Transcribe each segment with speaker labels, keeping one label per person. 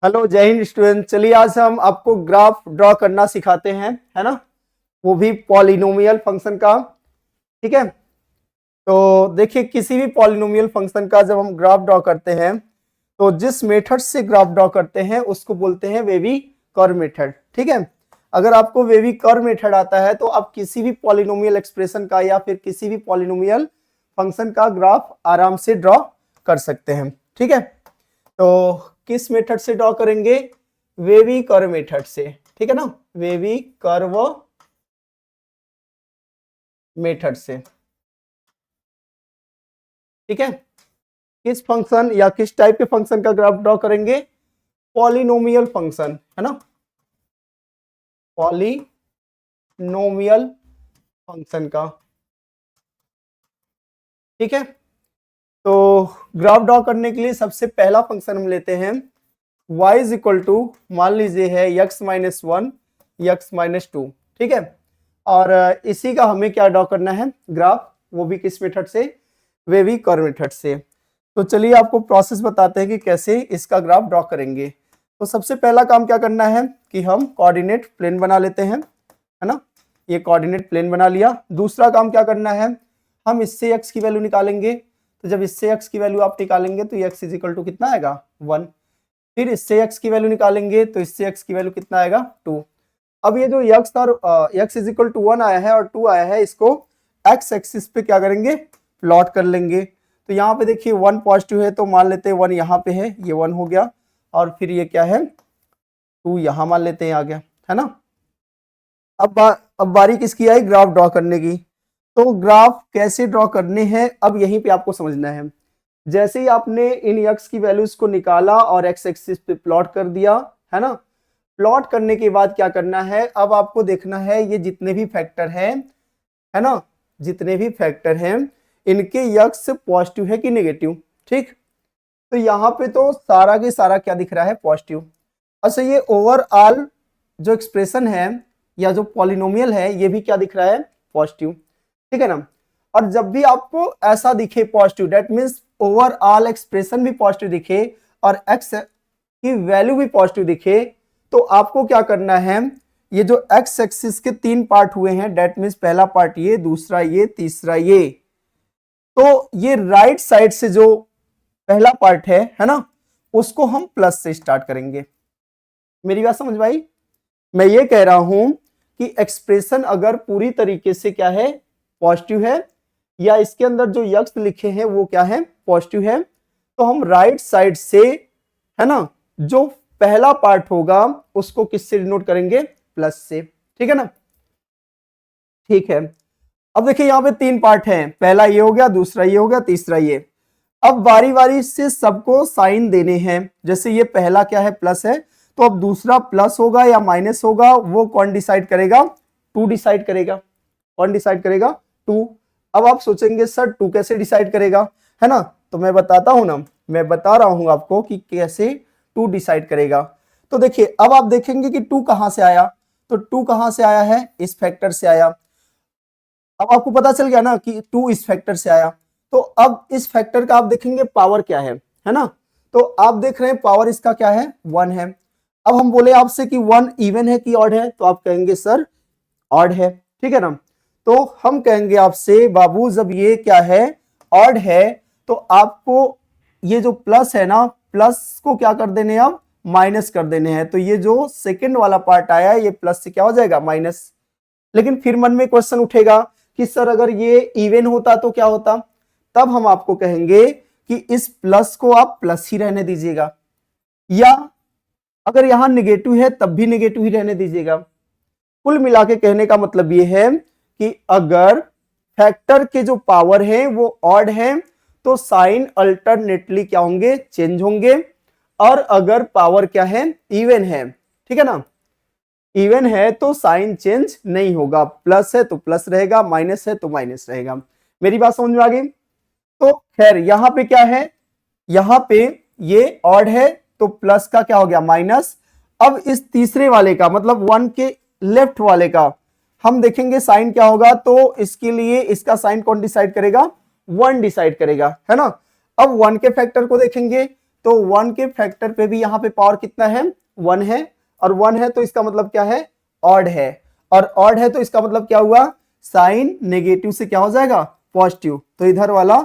Speaker 1: Hello, जय Hind student. चलिए आज हम आपको ग्राफ ड्रॉ करना सिखाते हैं, है ना। वो भी पॉलिनोमियल फंक्शन का। ठीक है, तो देखिए किसी भी पॉलिनोमियल फंक्शन का जब हम ग्राफ ड्रॉ करते हैं तो जिस मेथड से ग्राफ ड्रॉ करते हैं उसको बोलते हैं वेवी कर्व मेथड। ठीक है, अगर आपको वेवी कर्व मेथड आता है तो आप किसी भी पॉलिनोमियल एक्सप्रेशन का या फिर किसी भी पॉलिनोमियल फंक्शन का ग्राफ आराम से ड्रॉ कर सकते हैं। ठीक है, तो किस मेथड से ड्रॉ करेंगे? वेवी कर्व मेथड से। ठीक है ना, वेवी कर्व मेथड से। ठीक है, किस फंक्शन या किस टाइप के फंक्शन का ग्राफ ड्रॉ करेंगे? पॉलिनोमियल फंक्शन, है ना, पॉलिनोमियल फंक्शन का। ठीक है, तो ग्राफ ड्रॉ करने के लिए सबसे पहला फंक्शन हम लेते हैं y इज इक्वल टू, मान लीजिए है x minus one, x minus two. ठीक है, और इसी का हमें क्या ड्रॉ करना है ग्राफ, वो भी किस मेथड से? वेवी कर्व मेथड से। तो चलिए आपको प्रोसेस बताते हैं कि कैसे इसका ग्राफ ड्रॉ करेंगे। तो सबसे पहला काम क्या करना है कि हम कोऑर्डिनेट प्लेन बना लेते हैं, है ना। ये कोऑर्डिनेट प्लेन बना लिया। दूसरा काम क्या करना है, हम इससे x की वैल्यू निकालेंगे। तो जब इससे x की वैल्यू आप निकालेंगे तो x इज इक्वल टू कितना आएगा? 1। फिर इससे x की वैल्यू निकालेंगे तो इससे x की वैल्यू कितना आएगा? 2। अब ये जो x और x इज इक्वल टू 1 आया है और 2 आया है, इसको x एक्सिस पे क्या करेंगे? प्लॉट कर लेंगे। तो यहाँ पे देखिए 1 पॉजिटिव है तो मान लेते हैं 1 यहाँ पे है, ये 1 हो गया। और फिर ये क्या है? 2 यहाँ मान लेते हैं, आ गया, है ना। अब बारी किसकी आई? ग्राफ ड्रॉ करने की। तो ग्राफ कैसे ड्रॉ करने हैं अब यहीं पे आपको समझना है। जैसे ही आपने इन x की वैल्यूज को निकाला और x एक्सिस पे प्लॉट कर दिया, है ना। प्लॉट करने के बाद क्या करना है, अब आपको देखना है ये जितने भी फैक्टर हैं, है ना, जितने भी फैक्टर हैं इनके x पॉजिटिव है कि नेगेटिव। ठीक, तो यहाँ पे तो सारा के सारा क्या दिख रहा है? पॉजिटिव। अच्छा, ये ओवरऑल जो एक्सप्रेशन है या जो पॉलिनोमियल है ये भी क्या दिख रहा है? पॉजिटिव। ठीक है ना। और जब भी आपको ऐसा दिखे positive, that means overall expression भी पॉजिटिव दिखे और x की वैल्यू भी पॉजिटिव दिखे, तो आपको क्या करना है, ये जो x एक्सिस के 3 पार्ट हुए हैं, दैट मीन्स पहला पार्ट ये, दूसरा ये, तीसरा ये, तो ये राइट साइड से जो पहला पार्ट है ना, उसको हम प्लस से स्टार्ट करेंगे। मेरी बात समझ में आई? मैं ये कह रहा हूं कि एक्सप्रेशन अगर पूरी तरीके से क्या है? पॉजिटिव है, या इसके अंदर जो यक्स लिखे हैं वो क्या है? पॉजिटिव है, तो हम राइट साइड से, है ना, जो पहला पार्ट होगा उसको किससे डिनोट करेंगे? प्लस से। ठीक है ना। ठीक है, अब देखिए यहाँ पे 3 पार्ट हैं, पहला ये हो गया, दूसरा ये हो गया, तीसरा ये। अब बारी बारी से सबको साइन देने हैं। जैसे ये पहला क्या है? प्लस है, तो अब दूसरा प्लस होगा या माइनस होगा वो कौन डिसाइड करेगा? 2 डिसाइड करेगा। कौन डिसाइड करेगा? 2। अब आप सोचेंगे सर 2 कैसे डिसाइड करेगा, है ना। तो मैं बताता हूं ना, मैं बता रहा हूं आपको कि कैसे 2 डिसाइड करेगा। तो देखिए अब आप देखेंगे कि 2 कहां से आया, तो 2 कहां से आया है? इस फैक्टर से आया। अब आपको पता चल गया ना कि 2 इस फैक्टर से आया। तो अब इस फैक्टर का आप देखेंगे पावर क्या है ना। तो आप देख रहे हैं पावर इसका क्या है? 1 है। अब हम बोले आपसे कि 1 इवन है कि ऑड है, तो आप कहेंगे सर ऑड है। ठीक है ना। तो हम कहेंगे आपसे बाबू जब ये क्या है? ऑड है, तो आपको ये जो प्लस है ना, प्लस को क्या कर देने हैं? अब माइनस कर देने हैं। तो ये जो सेकंड वाला पार्ट आया है ये प्लस से क्या हो जाएगा? माइनस। लेकिन फिर मन में क्वेश्चन उठेगा कि सर अगर ये इवन होता तो क्या होता? तब हम आपको कहेंगे कि इस प्लस को आप प्लस ही रहने दीजिएगा, या अगर यहां नेगेटिव है तब भी नेगेटिव ही रहने दीजिएगा। कुल मिला के कहने का मतलब ये है कि अगर फैक्टर के जो पावर है वो ऑड है तो साइन अल्टरनेटली क्या होंगे? चेंज होंगे। और अगर पावर क्या है? इवन है, ठीक है ना, इवन है तो साइन चेंज नहीं होगा। प्लस है तो प्लस रहेगा, माइनस है तो माइनस रहेगा। मेरी बात समझ में आ गई? तो खैर यहां पे क्या है? यहां पे ये ऑड है तो प्लस का क्या हो गया? माइनस। अब इस तीसरे वाले का मतलब 1 के लेफ्ट वाले का हम देखेंगे साइन क्या होगा। तो इसके लिए इसका साइन कौन डिसाइड करेगा? 1 डिसाइड करेगा, है ना। अब 1 के फैक्टर को देखेंगे तो 1 के फैक्टर पे भी यहाँ पे पावर कितना है, 1 है, और 1 है तो इसका मतलब क्या है, ऑड है, और ऑड है तो इसका मतलब क्या हुआ, साइन नेगेटिव से क्या हो जाएगा, पॉजिटिव। तो इधर वाला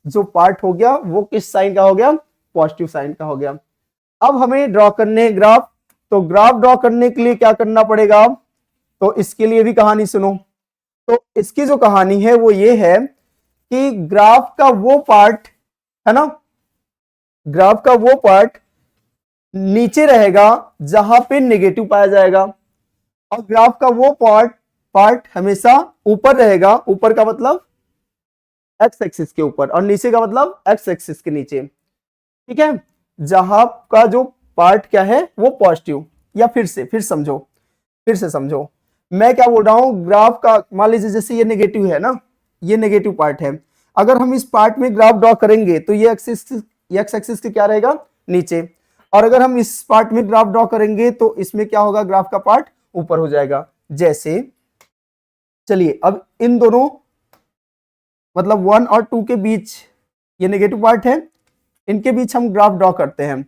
Speaker 1: जो पार्ट हो गया वो किस साइन का हो गया, पॉजिटिव साइन का हो गया। अब हमें ड्रॉ करने ग्राफ, तो ग्राफ ड्रॉ करने के लिए क्या करना पड़ेगा, तो इसके लिए भी कहानी सुनो। तो इसकी जो कहानी है वो ये है कि ग्राफ का वो पार्ट है ना, ग्राफ का वो पार्ट नीचे रहेगा जहां पे नेगेटिव पाया जाएगा, और ग्राफ का वो पार्ट हमेशा ऊपर रहेगा, ऊपर का मतलब एक्स एक्सिस के ऊपर, और नीचे का मतलब एक्स एक्सिस के नीचे, ठीक है। जहां का जो पार्ट क्या है वो पॉजिटिव, या फिर से समझो मैं क्या बोल रहा हूं, ग्राफ का मान लीजिए जैसे ये नेगेटिव है ना, ये नेगेटिव पार्ट है, अगर हम इस पार्ट में ग्राफ ड्रॉ करेंगे तो ये एक्स एक्सिस के क्या रहेगा, नीचे, और अगर हम इस पार्ट में ग्राफ ड्रॉ करेंगे तो इसमें क्या होगा, ग्राफ का पार्ट ऊपर हो जाएगा। जैसे चलिए अब इन दोनों मतलब 1 और 2 के बीच ये नेगेटिव पार्ट है, इनके बीच हम ग्राफ ड्रॉ करते हैं,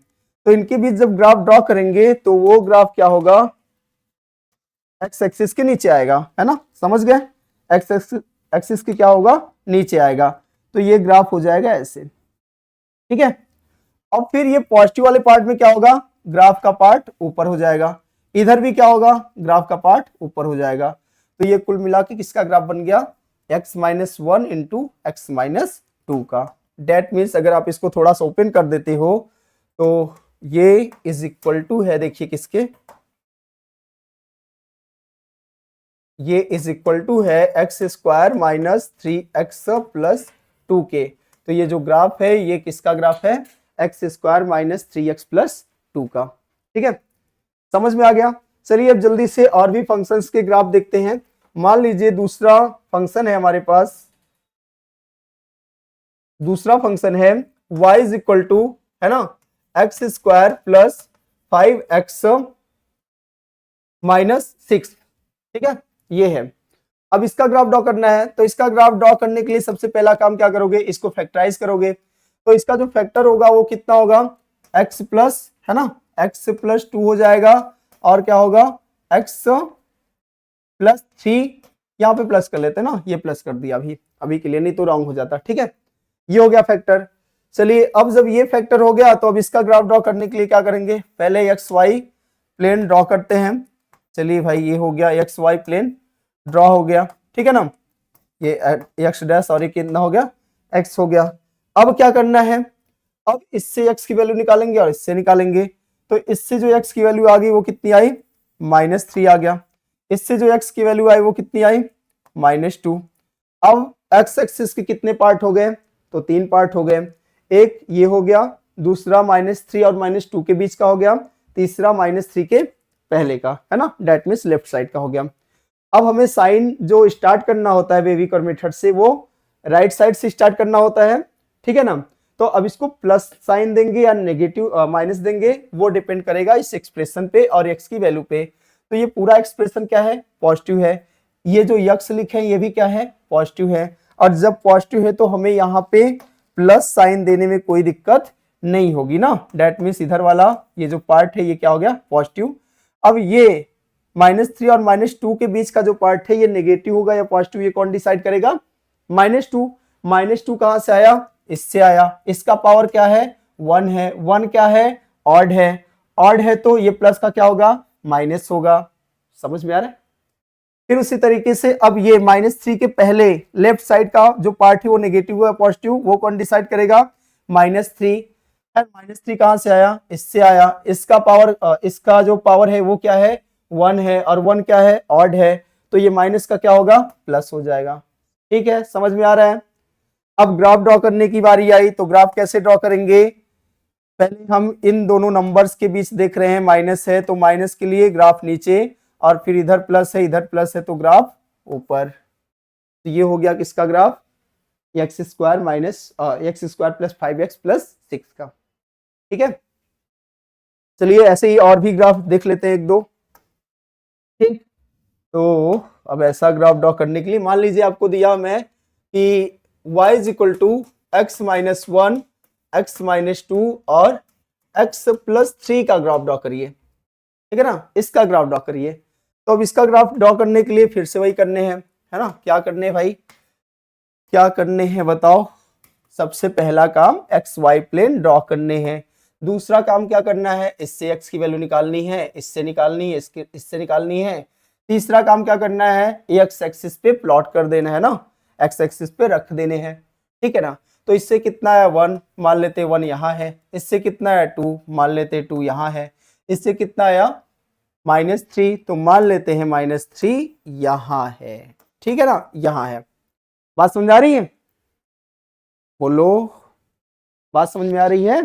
Speaker 1: तो इनके बीच जब ग्राफ ड्रॉ करेंगे तो वो ग्राफ क्या होगा, एक्स एक्सिस के नीचे आएगा, है ना, समझ गए, एक्स एक्सिस के क्या होगा, नीचे आएगा, तो ये ग्राफ हो जाएगा ऐसे, ठीक है। अब फिर ये पॉजिटिव वाले पार्ट में क्या होगा, ग्राफ का पार्ट ऊपर हो जाएगा, इधर भी क्या होगा, ग्राफ का पार्ट ऊपर हो जाएगा, तो ये कुल मिला के किसका ग्राफ बन गया, x-1 इंटू x-2 का। डेट मीन्स अगर आप इसको थोड़ा सा ओपन कर देते हो तो ये इज इक्वल टू है, देखिए किसके, ये इज इक्वल टू है x² माइनस 3x प्लस 2 के। तो ये जो ग्राफ है ये किसका ग्राफ है, x² माइनस 3x प्लस 2 का, ठीक है, समझ में आ गया। चलिए अब जल्दी से और भी फंक्शंस के ग्राफ देखते हैं। मान लीजिए दूसरा फंक्शन है हमारे पास, दूसरा फंक्शन है y इज इक्वल टू, है ना, x² प्लस 5x माइनस 6, ठीक है, ये है। अब इसका ग्राफ ड्रॉ करना है, तो इसका ग्राफ ड्रॉ करने के लिए सबसे पहला काम क्या करोगे, इसको फैक्टराइज करोगे, तो इसका जो फैक्टर होगा वो कितना होगा, x प्लस, है ना, x प्लस 2 हो जाएगा, और क्या होगा x प्लस 3, यहाँ पे प्लस कर लेते हैं ना, ये प्लस कर दिया अभी के लिए, नहीं तो रॉन्ग हो जाता, ठीक है, ये हो गया फैक्टर। चलिए अब जब ये फैक्टर हो गया तो अब इसका ग्राफ ड्रॉ करने के लिए क्या करेंगे, पहले एक्स वाई प्लेन ड्रॉ करते हैं। चलिए भाई ये हो गया एक्स वाई प्लेन ड्रॉ हो गया, ठीक है ना, ये एक्स डैश और ये कितना हो गया, एक्स हो गया। अब क्या करना है, अब इससे एक्स की वैल्यू निकालेंगे और इससे निकालेंगे, तो इससे जो एक्स की वैल्यू आ गई वो कितनी आई, -3 आ गया, इससे जो एक्स की वैल्यू आई वो कितनी आई, -2। अब एक्स एक्सिस के कितने पार्ट हो गए, तो 3 पार्ट हो गए, एक ये हो गया, दूसरा -3 और -2 के बीच का हो गया, तीसरा -3 के पहले का, है ना, डेट मीन्स लेफ्ट साइड का हो गया। अब हमें साइन जो स्टार्ट करना होता है बेबीकर मेथड से वो राइट साइड से स्टार्ट करना होता है, ठीक है ना। तो अब इसको प्लस साइन देंगे या नेगेटिव माइनस देंगे, वो डिपेंड करेगा इस एक्सप्रेशन पे और एक्स की वैल्यू पे। तो ये पूरा एक्सप्रेशन क्या है, पॉजिटिव है, ये जो यक्स लिखे हैं ये भी क्या है, पॉजिटिव है, और जब पॉजिटिव है तो हमें यहाँ पे प्लस साइन देने में कोई दिक्कत नहीं होगी ना, डेट मीन्स इधर वाला ये जो पार्ट है ये क्या हो गया, पॉजिटिव। अब ये -3 और -2 के बीच का जो पार्ट है ये नेगेटिव होगा या पॉजिटिव, ये कौन डिसाइड करेगा, -2। -2 कहां से आया, इससे आया, इसका पावर क्या है, 1 है, 1 क्या है, ऑड है, ऑड है तो ये प्लस का क्या होगा, माइनस होगा, समझ में आ रहा है। फिर उसी तरीके से अब ये -3 के पहले लेफ्ट साइड का जो पार्ट है वो नेगेटिव है पॉजिटिव, वो कौन डिसाइड करेगा, -3 है, -3 कहां से आया, इससे आया, इसका पावर इसका जो पावर है वो क्या है, 1 है, और 1 क्या है, ऑड है, तो ये माइनस का क्या होगा, प्लस हो जाएगा, ठीक है, समझ में आ रहा है। अब ग्राफ ड्रॉ करने की बारी आई, तो ग्राफ कैसे ड्रॉ करेंगे, पहले हम इन दोनों नंबर्स के बीच देख रहे हैं माइनस है तो माइनस के लिए ग्राफ नीचे, और फिर इधर प्लस है इधर प्लस है तो ग्राफ ऊपर। तो ये हो गया किसका graph, x² minus x² plus 5x plus 6 का, ठीक है। चलिए ऐसे ही और भी ग्राफ देख लेते हैं एक दो, ठीक। तो अब ऐसा ग्राफ ड्रॉ करने के लिए मान लीजिए आपको दिया मैं कि y is equal to x-1 x minus 2 और x प्लस 3 का ग्राफ ड्रॉ करिए, ठीक है ना, इसका ग्राफ ड्रॉ करिए। तो अब इसका ग्राफ ड्रॉ करने के लिए फिर से वही करने हैं, है ना, क्या करने हैं भाई, क्या करने हैं बताओ। सबसे पहला काम एक्स वाई प्लेन ड्रॉ करने हैं, दूसरा काम क्या करना है, इससे एक्स की वैल्यू निकालनी है, इससे निकालनी है, इससे निकालनी है, तीसरा काम क्या करना है, एक्स एक्सिस पे प्लॉट कर देना है ना, एक्स एक्सिस पे रख देने हैं, ठीक है ना। तो इससे कितना है 1 मान लेते 1 यहाँ है, इससे कितना है 2 मान लेते 2 यहाँ है, इससे कितना आया -3 तो मान लेते हैं -3 यहाँ है, ठीक है ना, यहाँ है। बात समझ आ रही है, बोलो, बात समझ में आ रही है,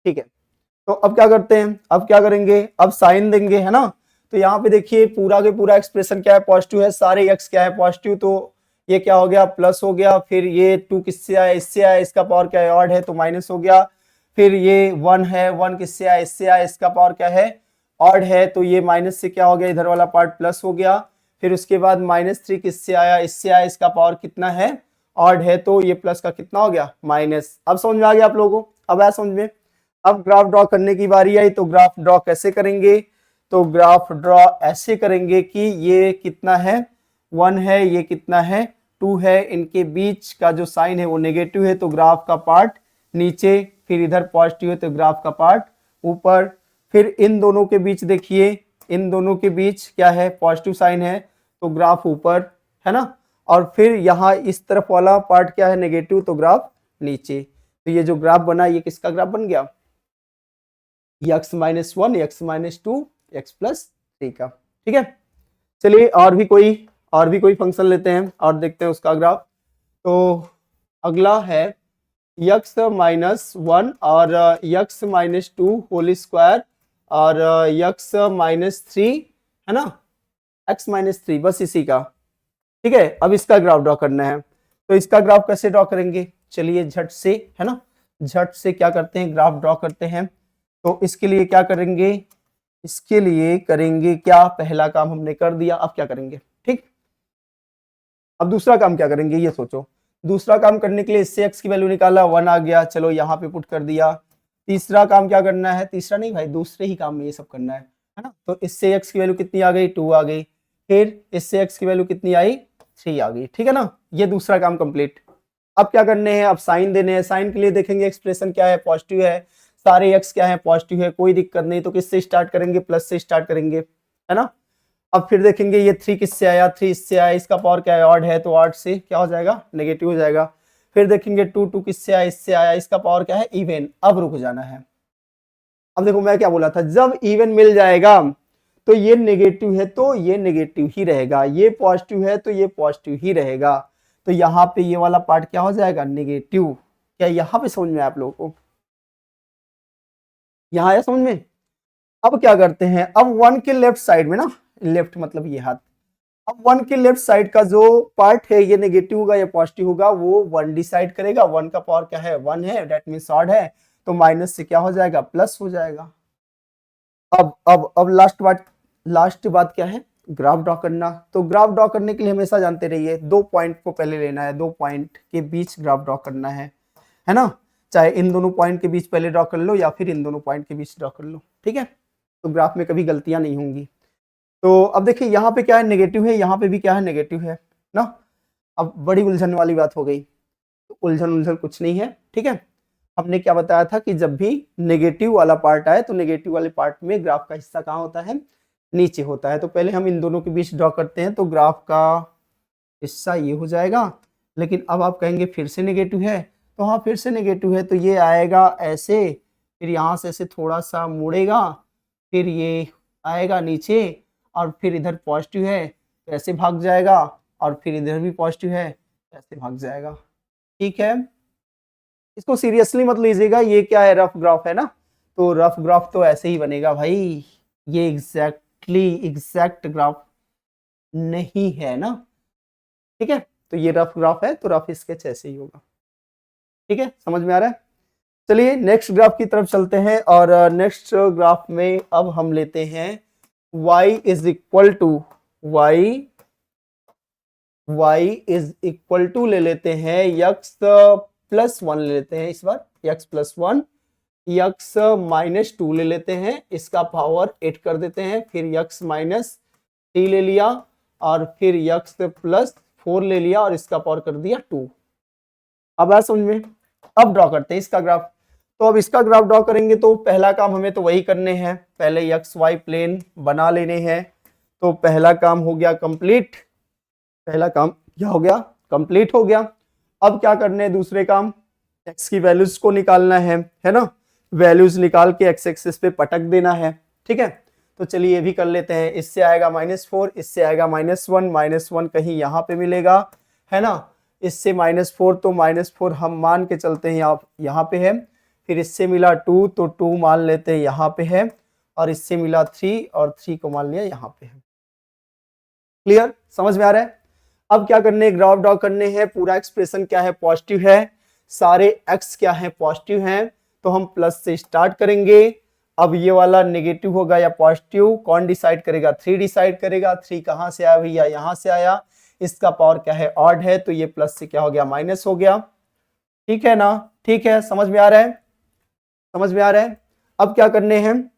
Speaker 1: ठीक है। तो अब क्या करते हैं, अब क्या करेंगे, अब साइन देंगे, है ना। तो यहाँ पे देखिए पूरा के पूरा एक्सप्रेशन क्या है, पॉजिटिव है, सारे एक्स क्या है पॉजिटिव, तो ये क्या हो गया प्लस हो गया, फिर ये 2 किससे आया, इससे आया, इसका पावर क्या है ऑड है तो माइनस हो गया, फिर ये 1 है, 1 किससे आया, इससे आया, इसका पावर क्या है ऑड है, तो ये माइनस से क्या हो गया, इधर वाला पार्ट प्लस हो गया, फिर उसके बाद -3 किससे आया, इससे आया, इसका पावर कितना है ऑड है, तो ये प्लस का कितना हो गया माइनस। अब समझ में आ गया आप लोगों को, अब आया समझ में। अब ग्राफ ड्रॉ करने की बारी आई, तो ग्राफ ड्रॉ कैसे करेंगे, तो ग्राफ ड्रॉ ऐसे करेंगे कि ये कितना है 1 है, ये कितना है 2 है, इनके बीच का जो साइन है वो नेगेटिव है तो ग्राफ का पार्ट नीचे, फिर इधर पॉजिटिव है तो ग्राफ का पार्ट ऊपर, फिर इन दोनों के बीच देखिए, इन दोनों के बीच क्या है पॉजिटिव साइन है तो ग्राफ ऊपर, है ना, और फिर यहाँ इस तरफ वाला पार्ट क्या है नेगेटिव तो ग्राफ नीचे। तो ये जो ग्राफ बना ये किसका ग्राफ बन गया, x minus 1 x minus 2 x plus 3 का, ठीक है। चलिए और भी कोई फंक्शन लेते हैं और देखते हैं उसका ग्राफ। तो अगला है x माइनस 1 और x माइनस 2 होल स्क्वायर और x माइनस 3, है ना, x माइनस 3, बस इसी का, ठीक है। अब इसका ग्राफ ड्रॉ करना है, तो इसका ग्राफ कैसे ड्रॉ करेंगे, चलिए झट से, है ना, झट से क्या करते हैं ग्राफ ड्रॉ करते हैं। तो इसके लिए क्या करेंगे, इसके लिए करेंगे क्या, पहला काम हमने कर दिया, अब क्या करेंगे, ठीक। अब दूसरा काम क्या करेंगे ये सोचो, दूसरा काम करने के लिए इससे x की वैल्यू निकाला 1 आ गया, चलो यहाँ पे पुट कर दिया। तीसरा काम क्या करना है, तीसरा नहीं भाई दूसरे ही काम में ये सब करना है ना। तो इससे x की वैल्यू कितनी आ गई 2 आ गई, फिर इससे x की वैल्यू कितनी आई 3 आ गई, ठीक है ना, ये दूसरा काम कंप्लीट। अब क्या करने हैं, अब साइन देने हैं, साइन के लिए देखेंगे एक्सप्रेशन क्या है पॉजिटिव है, सारे x क्या है पॉजिटिव है, कोई दिक्कत नहीं, तो किससे स्टार्ट करेंगे प्लस से स्टार्ट करेंगे, है ना। अब फिर देखेंगे ये 3 किससे आया, 3 इससे आया, इसका पावर क्या है ऑड है तो ऑड से क्या हो जाएगा नेगेटिव हो जाएगा। फिर देखेंगे 2 किससे आया, इससे आया, इसका पावर क्या है इवन। अब रुक जाना है, अब देखो मैं क्या बोला था, जब इवन मिल जाएगा तो ये नेगेटिव है तो ये नेगेटिव ही रहेगा, ये पॉजिटिव है तो ये पॉजिटिव ही रहेगा, तो यहाँ पे ये वाला पार्ट क्या हो जाएगा नेगेटिव। क्या यहाँ पे समझ में आया आप लोगों को, यहाँ आया समझ में। अब क्या करते हैं, अब 1 के लेफ्ट साइड में ना, लेफ्ट मतलब ये हाथ, अब 1 के लेफ्ट साइड का जो पार्ट है ये नेगेटिव होगा या पॉजिटिव होगा वो 1 डिसाइड करेगा। 1 का पावर क्या है 1 है, दैट मींस ऑड है, तो माइनस से क्या हो जाएगा प्लस हो जाएगा। अब लास्ट बात क्या है, ग्राफ ड्रॉ करना। तो ग्राफ ड्रॉ करने के लिए हमेशा जानते रहिए 2 पॉइंट को पहले लेना है, 2 पॉइंट के बीच ग्राफ ड्रॉ करना है ना, चाहे इन दोनों पॉइंट के बीच पहले ड्रॉ कर लो या फिर इन दोनों पॉइंट के बीच ड्रॉ कर लो, ठीक है, तो ग्राफ में कभी गलतियां नहीं होंगी। तो अब देखिए यहाँ पे क्या है नेगेटिव है, यहाँ पे भी क्या है नेगेटिव है ना। अब बड़ी उलझन वाली बात हो गई, तो उलझन कुछ नहीं है, ठीक है। हमने क्या बताया था कि जब भी नेगेटिव वाला पार्ट आए तो नेगेटिव वाले पार्ट में ग्राफ का हिस्सा कहाँ होता है नीचे होता है। तो पहले हम इन दोनों के बीच ड्रॉ करते हैं, तो ग्राफ का हिस्सा ये हो जाएगा। लेकिन अब आप कहेंगे फिर से नेगेटिव है, तो हाँ फिर से नेगेटिव है, तो ये आएगा ऐसे, फिर यहाँ से ऐसे थोड़ा सा मुड़ेगा, फिर ये आएगा नीचे, और फिर इधर पॉजिटिव है तो ऐसे भाग जाएगा, और फिर इधर भी पॉजिटिव है ऐसे भाग जाएगा, ठीक है। इसको सीरियसली मत लीजिएगा, ये क्या है रफ ग्राफ है ना, तो रफ ग्राफ तो ऐसे ही बनेगा भाई, ये एग्जैक्ट ग्राफ नहीं है ना, ठीक है। तो ये रफ ग्राफ है तो रफ स्केच ऐसे ही होगा, ठीक है, समझ में आ रहा है। चलिए नेक्स्ट ग्राफ की तरफ चलते हैं, और नेक्स्ट ग्राफ में अब हम लेते हैं y इज इक्वल टू ले लेते हैं x +1 ले लेते हैं इस बार, x +1, x -2 ले लेते हैं, इसका पावर 8 कर देते हैं, फिर x -3 ले लिया और फिर x +4 ले लिया और इसका पावर कर दिया 2। अब आया समझ में। अब ड्रॉ करते हैं इसका ग्राफ। तो अब इसका ग्राफ ड्रॉ करेंगे तो पहला काम हमें तो वही करने हैं, पहले XY प्लेन बना लेने हैं। तो पहला काम हो गया कंप्लीट, पहला काम क्या हो गया, कंप्लीट हो गया। अब क्या करने हैं, दूसरे काम x की वैल्यूज को निकालना है ना, वैल्यूज निकाल के x एक्सिस पे पटक देना है। ठीक है, तो चलिए ये भी कर लेते हैं। इससे आएगा -4, इससे आएगा -1, -1 कहीं यहाँ पे मिलेगा, है ना, इससे -4, तो -4 हम मान के चलते हैं यहाँ पे है, फिर इससे मिला 2 तो 2 मान लेते हैं यहाँ पे है, और इससे मिला 3 और 3 को मान लिया यहाँ पे है। क्लियर, समझ में आ रहा है। अब क्या करने, ग्राफ ड्रॉ करने हैं। पूरा एक्सप्रेशन क्या है, पॉजिटिव है, सारे x क्या है, पॉजिटिव हैं, तो हम प्लस से स्टार्ट करेंगे। अब ये वाला नेगेटिव होगा या पॉजिटिव, कौन डिसाइड करेगा, 3 डिसाइड करेगा। 3 कहाँ से आया भैया, यहाँ से आया, इसका पावर क्या है, ऑड है, तो ये प्लस से क्या हो गया, माइनस हो गया। ठीक है ना, ठीक है, समझ में आ रहा है, समझ में आ रहा है। अब क्या करने हैं,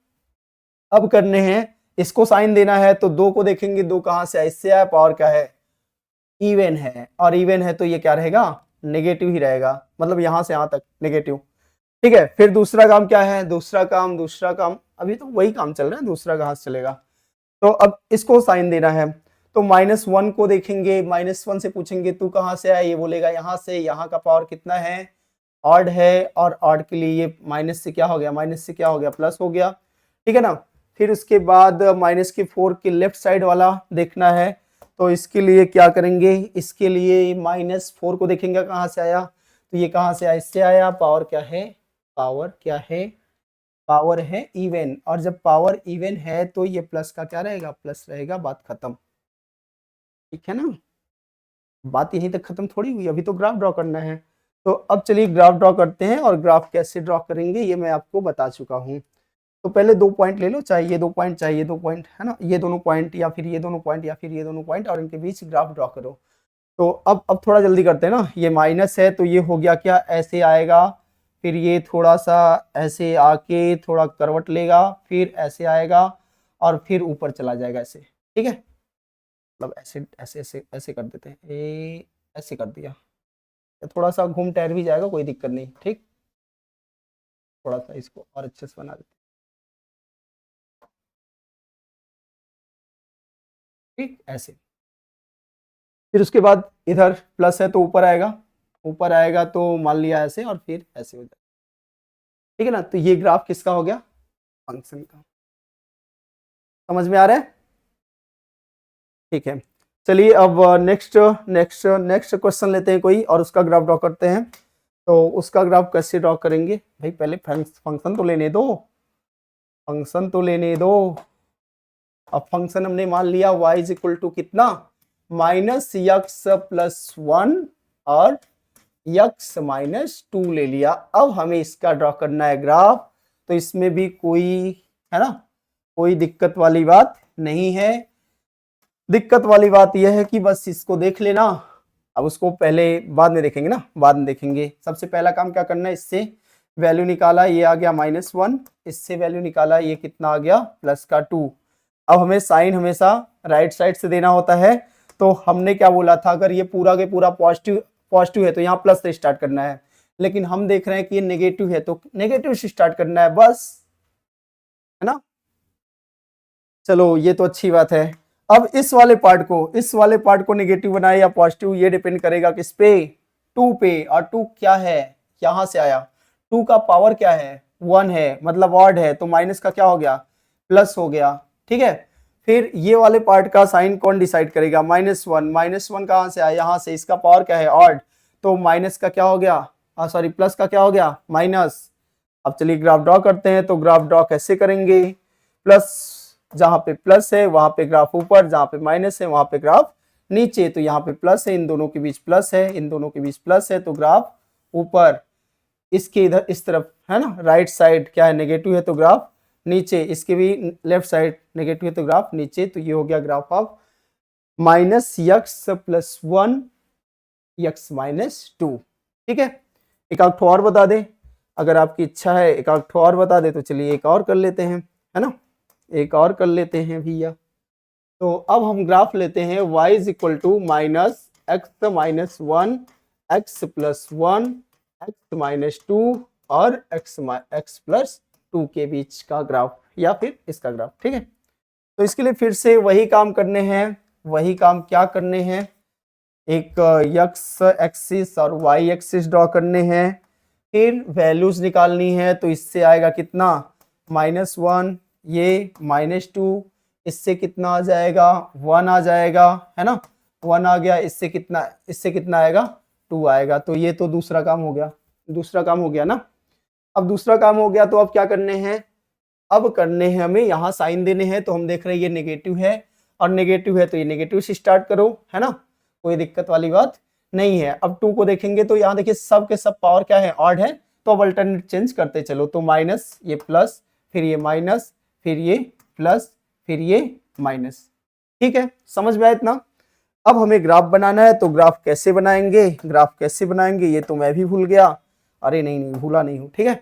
Speaker 1: अब करने हैं, इसको साइन देना है, तो 2 को देखेंगे, 2 कहां से आया, इससे आया, पावर क्या है, इवन है, और इवन है तो ये क्या रहेगा, नेगेटिव ही रहेगा, मतलब यहां से यहां तक नेगेटिव। ठीक है, फिर दूसरा काम क्या है, दूसरा काम अभी तो वही काम चल रहा है, दूसरा कहां से चलेगा। तो अब इसको साइन देना है, तो -1 को देखेंगे, -1 से पूछेंगे तू कहां से आया, ये बोलेगा यहाँ से, यहाँ का पावर कितना है, ऑड है, और ऑड के लिए ये माइनस से क्या हो गया, माइनस से क्या हो गया, प्लस हो गया। ठीक है ना, फिर उसके बाद -4 के लेफ्ट साइड वाला देखना है, तो इसके लिए क्या करेंगे, इसके लिए -4 को देखेंगे कहाँ से आया, तो ये कहाँ से आया, इससे आया, पावर क्या है, पावर क्या है, पावर है इवन, और जब पावर इवन है तो ये प्लस का क्या रहेगा, प्लस रहेगा, बात खत्म। ठीक है ना, बात यहीं तक खत्म थोड़ी हुई, अभी तो ग्राफ ड्रॉ करना है। तो अब चलिए ग्राफ ड्रॉ करते हैं, और ग्राफ कैसे ड्रॉ करेंगे ये मैं आपको बता चुका हूँ। तो पहले 2 पॉइंट ले लो, चाहे ये 2 पॉइंट, चाहे ये 2 पॉइंट, है ना, ये दोनों पॉइंट या फिर ये दोनों पॉइंट या फिर ये दोनों पॉइंट, और इनके बीच ग्राफ ड्रॉ करो। तो अब थोड़ा जल्दी करते हैं ना, ये माइनस है तो ये हो गया क्या, ऐसे आएगा, फिर ये थोड़ा सा ऐसे आके थोड़ा करवट लेगा, फिर ऐसे आएगा और फिर ऊपर चला जाएगा ऐसे। ठीक है, मतलब ऐसे ऐसे ऐसे ऐसे कर देते हैं, ऐसे कर दिया, थोड़ा सा घूम टहर भी जाएगा, कोई दिक्कत नहीं। ठीक, थोड़ा सा इसको और अच्छे से बना देते हैं। ठीक, ऐसे, फिर उसके बाद इधर प्लस है तो ऊपर आएगा, ऊपर आएगा तो मान लिया ऐसे, और फिर ऐसे हो जाएगा। ठीक है ना, तो ये ग्राफ किसका हो गया, फंक्शन का। समझ में आ रहा है, ठीक है। चलिए अब नेक्स्ट नेक्स्ट नेक्स्ट क्वेश्चन लेते हैं कोई, और उसका ग्राफ ड्रॉ करते हैं। तो उसका ग्राफ कैसे ड्रॉ करेंगे भाई, पहले फंक्शन तो लेने दो, फंक्शन तो लेने दो। अब फंक्शन हमने मान लिया y इज इक्वल टू कितना, -x+1 और x-2 ले लिया। अब हमें इसका ड्रॉ करना है ग्राफ, तो इसमें भी कोई, है ना, कोई दिक्कत वाली बात नहीं है। दिक्कत वाली बात यह है कि बस इसको देख लेना, अब उसको पहले बाद में देखेंगे ना, बाद में देखेंगे। सबसे पहला काम क्या करना है, इससे वैल्यू निकाला, ये आ गया -1, इससे वैल्यू निकाला, ये कितना आ गया, +2। अब हमें साइन हमेशा राइट साइड से देना होता है, तो हमने क्या बोला था, अगर ये पूरा के पूरा पॉजिटिव है तो यहाँ प्लस से स्टार्ट करना है, लेकिन हम देख रहे हैं कि ये नेगेटिव है तो नेगेटिव से स्टार्ट करना है बस, है ना। चलो ये तो अच्छी बात है। अब इस वाले पार्ट को नेगेटिव बनाए या पॉजिटिव, ये डिपेंड करेगा किस पे, 2 पे, और 2 क्या है, यहां से आया, 2 का पावर क्या है, 1 है, मतलब ऑड है, तो माइनस का क्या हो गया, प्लस हो गया। ठीक है, फिर ये वाले पार्ट का साइन कौन डिसाइड करेगा, -1 कहां से आया, यहां से, इसका पावर क्या है, ऑड, तो माइनस का क्या हो गया, सॉरी प्लस का क्या हो गया, माइनस। अब चलिए ग्राफ ड्रॉ करते हैं। तो ग्राफ ड्रॉ कैसे करेंगे, प्लस, जहां पे प्लस है वहां पे ग्राफ ऊपर, जहां पे माइनस है वहां पे ग्राफ नीचे। तो यहाँ पे प्लस है, इन दोनों के बीच प्लस है, इन दोनों के बीच प्लस है, तो ग्राफ ऊपर, इसके इधर इस तरफ, है ना, राइट साइड क्या है, नेगेटिव है, तो ग्राफ नीचे, इसके भी लेफ्ट साइड नेगेटिव है तो ग्राफ नीचे। तो ये हो गया ग्राफ ऑफ -x+1 x-2। ठीक है, एक आध ठो और बता दे, अगर आपकी इच्छा है एक आध ठो और बता दे तो चलिए एक और कर लेते हैं, है ना, एक और कर लेते हैं भैया। तो अब हम ग्राफ लेते हैं y is equal to minus x minus one, x plus one, x minus two और एक्स प्लस टू के बीच का ग्राफ या फिर इसका ग्राफ। ठीक है, तो इसके लिए फिर से वही काम करने हैं, वही काम क्या करने हैं, एक एक्स एक्सिस और वाई एक्सिस ड्रॉ करने हैं, फिर वैल्यूज निकालनी है। तो इससे आएगा कितना, -1, ये -2, इससे कितना आ जाएगा, 1 आ जाएगा, है ना, 1 आ गया, इससे कितना आएगा, 2 आएगा। तो ये तो दूसरा काम हो गया, दूसरा काम हो गया ना। अब दूसरा काम हो गया तो अब क्या करने हैं, अब करने हैं हमें यहाँ साइन देने हैं। तो हम देख रहे हैं ये नेगेटिव है और नेगेटिव है तो ये नेगेटिव से स्टार्ट करो, है ना, कोई दिक्कत वाली बात नहीं है। अब 2 को देखेंगे तो यहाँ देखिए सब के सब पावर क्या है, ऑड है, तो अब अल्टरनेट चेंज करते चलो। तो माइनस, ये प्लस, फिर ये माइनस, फिर ये प्लस, फिर ये माइनस। ठीक है, समझ में आया इतना। अब हमें ग्राफ बनाना है, तो ग्राफ कैसे बनाएंगे, ग्राफ कैसे बनाएंगे ये तो मैं भी भूल गया, अरे नहीं भूला नहीं हूँ। ठीक है,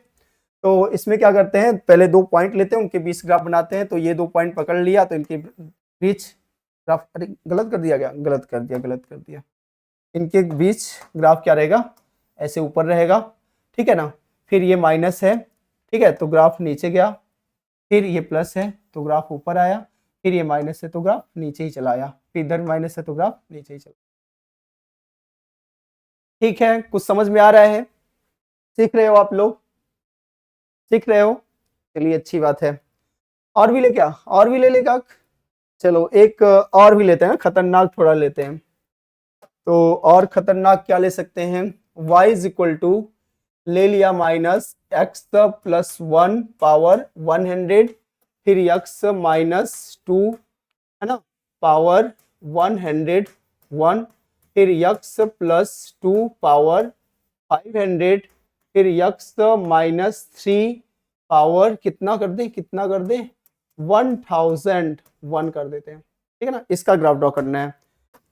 Speaker 1: तो इसमें क्या करते हैं, पहले 2 पॉइंट लेते हैं, उनके बीच ग्राफ बनाते हैं। तो ये 2 पॉइंट पकड़ लिया तो इनके बीच ग्राफ, अरे गलत कर दिया, गलत कर दिया, इनके बीच ग्राफ क्या रहेगा, ऐसे ऊपर रहेगा। ठीक है ना, फिर ये माइनस है, ठीक है, तो ग्राफ नीचे गया, फिर ये प्लस है तो ग्राफ ऊपर आया, फिर ये माइनस है तो ग्राफ नीचे ही चला आया, फिर इधर माइनस है तो ग्राफ नीचे ही चला। ठीक है, कुछ समझ में आ रहा है, सीख रहे हो आप लोग, सीख रहे हो, चलिए अच्छी बात है। और भी ले क्या, और भी ले लेगा, चलो एक और भी लेते हैं, खतरनाक थोड़ा लेते हैं। तो और खतरनाक क्या ले सकते हैं, y इज इक्वल टू ले लिया माइनस एक्स प्लस 1 पावर 100, फिर x माइनस 2, है ना, पावर 101, फिर x प्लस 2 पावर 500, फिर x माइनस 3 पावर कितना कर दे, 1001 कर देते हैं। ठीक है ना, इसका ग्राफ ड्रॉ करना है।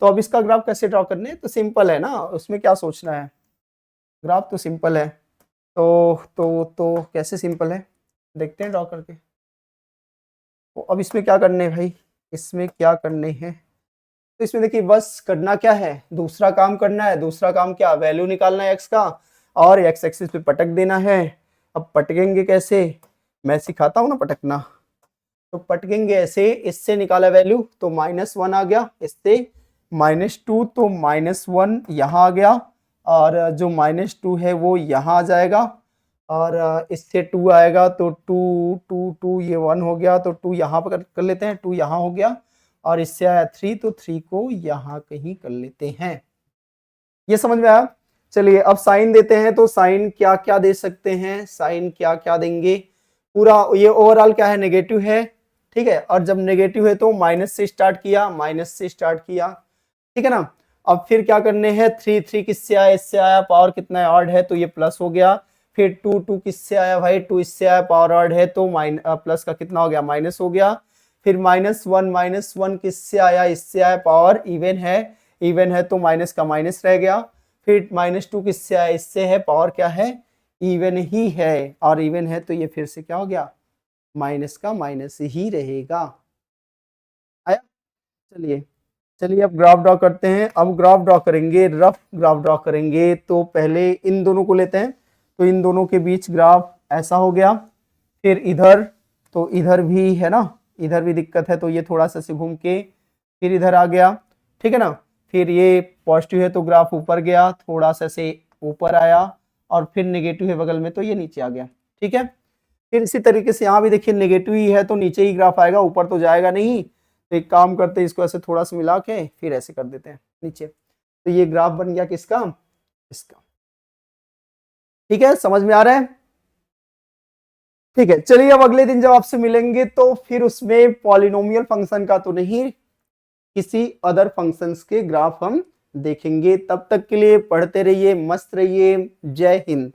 Speaker 1: तो अब इसका ग्राफ कैसे ड्रॉ करने हैं, तो सिंपल है ना, उसमें क्या सोचना है, ग्राफ तो सिंपल है। तो कैसे सिंपल है, देखते हैं ड्रॉ करके। तो अब इसमें क्या करने हैं भाई, इसमें क्या करने हैं, तो इसमें देखिए बस करना क्या है, दूसरा काम करना है। दूसरा काम क्या, वैल्यू निकालना है एक्स का और एक्स एक्सिस पे पटक देना है। अब पटकेंगे कैसे, मैं सिखाता हूँ ना पटकना। तो पटकेंगे ऐसे, इससे निकाला वैल्यू तो -1 आ गया, इससे -2 तो -1 यहाँ आ गया, और जो -2 है वो यहाँ आ जाएगा, और इससे 2 आएगा तो 2 ये 1 हो गया, तो 2 यहाँ पर कर लेते हैं, 2 यहाँ हो गया, और इससे आया 3 तो 3 को यहाँ कहीं कर लेते हैं। ये समझ में आया। चलिए अब साइन देते हैं, तो साइन क्या क्या दे सकते हैं, साइन क्या क्या देंगे, पूरा ये ओवरऑल क्या है, नेगेटिव है। ठीक है, और जब नेगेटिव है तो माइनस से स्टार्ट किया, ठीक है ना। अब फिर क्या करने हैं, 3 किससे आया, इससे आया, पावर कितना है, ऑड है तो ये प्लस हो गया। फिर 2 किससे आया भाई, 2 इससे आया, पावर ऑड है तो प्लस का कितना हो गया, माइनस हो गया। फिर -1 किससे आया, इससे आया, पावर इवन है तो माइनस का माइनस रह गया। फिर -2 किससे आया, इससे है, पावर क्या है, इवन ही है, और इवन है तो ये फिर से क्या हो गया, माइनस का माइनस ही रहेगा। आया, चलिए अब ग्राफ ड्रॉ करते हैं। अब ग्राफ ड्रॉ करेंगे, रफ ग्राफ ड्रॉ करेंगे। तो पहले इन दोनों को लेते हैं, तो इन दोनों के बीच ग्राफ ऐसा हो गया। फिर इधर, तो इधर भी है ना, इधर भी दिक्कत है, तो ये थोड़ा सा से घूम के फिर इधर आ गया। ठीक है ना, फिर ये पॉजिटिव है तो ग्राफ ऊपर गया, थोड़ा सा से ऊपर आया, और फिर नेगेटिव है बगल में तो ये नीचे आ गया। ठीक है, फिर इसी तरीके से यहाँ भी देखिए नेगेटिव ही है तो नीचे ही ग्राफ आएगा, ऊपर तो जाएगा नहीं। तो एक काम करते हैं, इसको ऐसे थोड़ा सा मिला के फिर ऐसे कर देते हैं नीचे, तो ये ग्राफ बन गया किसका, इसका। ठीक है, समझ में आ रहा है। ठीक है, चलिए अब अगले दिन जब आपसे मिलेंगे तो फिर उसमें पॉलिनोमियल फंक्शन का तो नहीं, किसी अदर फंक्शंस के ग्राफ हम देखेंगे। तब तक के लिए पढ़ते रहिए, मस्त रहिए, जय हिंद।